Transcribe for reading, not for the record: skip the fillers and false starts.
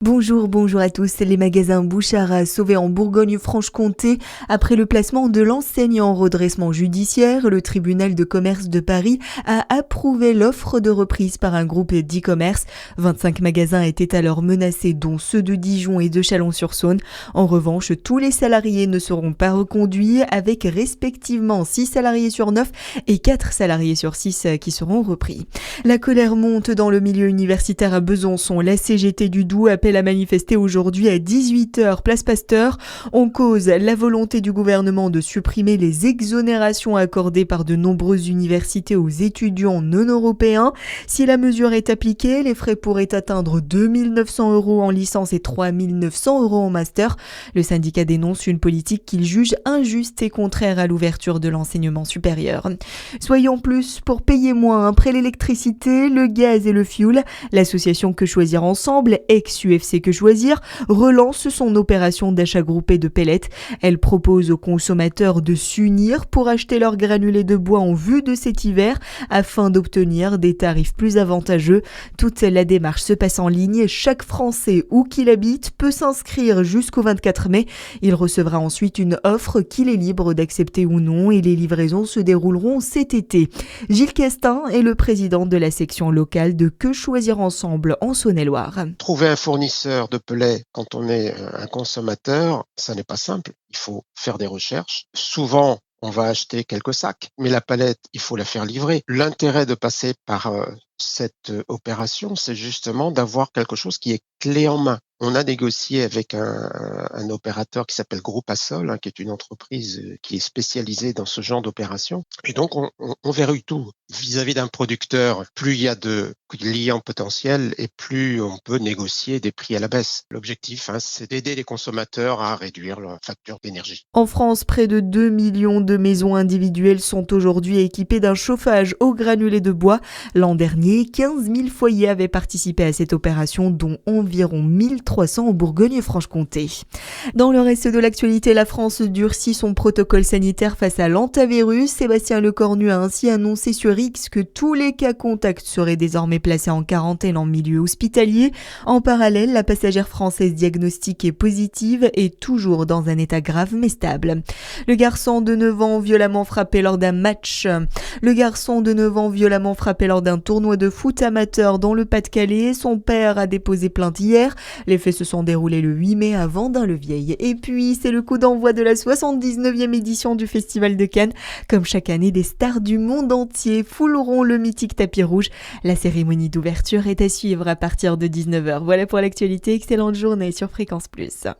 Bonjour à tous. Les magasins Bouchara sauvés en Bourgogne-Franche-Comté. Après le placement de l'enseigne en redressement judiciaire, le tribunal de commerce de Paris a approuvé l'offre de reprise par un groupe d'e-commerce. 25 magasins étaient alors menacés, dont ceux de Dijon et de Chalon-sur-Saône. En revanche, tous les salariés ne seront pas reconduits, avec respectivement 6 salariés sur 9 et 4 salariés sur 6 qui seront repris. La colère monte dans le milieu universitaire à Besançon. La CGT du Doubs appelle à manifester aujourd'hui à 18h place Pasteur. En cause, la volonté du gouvernement de supprimer les exonérations accordées par de nombreuses universités aux étudiants non européens. Si la mesure est appliquée, les frais pourraient atteindre 2 900 € en licence et 3 900 € en master. Le syndicat dénonce une politique qu'il juge injuste et contraire à l'ouverture de l'enseignement supérieur. Soyons plus pour payer moins. Après l'électricité, le gaz et le fioul, l'association Que Choisir Ensemble, ex-UFC Que Choisir, relance son opération d'achat groupé de pellets. Elle propose aux consommateurs de s'unir pour acheter leurs granulés de bois en vue de cet hiver afin d'obtenir des tarifs plus avantageux. Toute la démarche se passe en ligne. Chaque Français, où qu'il habite, peut s'inscrire jusqu'au 24 mai. Il recevra ensuite une offre qu'il est libre d'accepter ou non et les livraisons se dérouleront cet été. Gilles Castin est le président de la section locale de Que Choisir Ensemble en Saône-et-Loire. Trouver un fournisseur de pellets quand on est un consommateur, ça n'est pas simple. Il faut faire des recherches. Souvent, on va acheter quelques sacs, mais la palette, il faut la faire livrer. L'intérêt de passer par cette opération, c'est justement d'avoir quelque chose qui est clé en main. On a négocié avec un opérateur qui s'appelle Groupe Assol, qui est une entreprise qui est spécialisée dans ce genre d'opération. Et donc, on verrouille tout. Vis-à-vis d'un producteur, plus il y a de clients potentiels et plus on peut négocier des prix à la baisse. L'objectif, c'est d'aider les consommateurs à réduire leur facture d'énergie. En France, près de 2 millions de maisons individuelles sont aujourd'hui équipées d'un chauffage au granulé de bois. L'an dernier, 15 000 foyers avaient participé à cette opération, dont environ 1300 en Bourgogne-Franche-Comté. Dans le reste de l'actualité, la France durcit son protocole sanitaire face à l'hantavirus. Sébastien Lecornu a ainsi annoncé sur X que tous les cas contacts seraient désormais placés en quarantaine en milieu hospitalier. En parallèle, la passagère française diagnostiquée positive est toujours dans un état grave mais stable. Le garçon de 9 ans violemment frappé lors d'un match. Le garçon de 9 ans violemment frappé lors d'un tournoi de foot amateur dans le Pas-de-Calais. Son père a déposé plainte hier. Les faits se sont déroulés le 8 mai à Vendin-le-Vieil. Et puis, c'est le coup d'envoi de la 79e édition du Festival de Cannes. Comme chaque année, des stars du monde entier fouleront le mythique tapis rouge. La cérémonie d'ouverture est à suivre à partir de 19h. Voilà pour l'actualité. Excellente journée sur Fréquence Plus.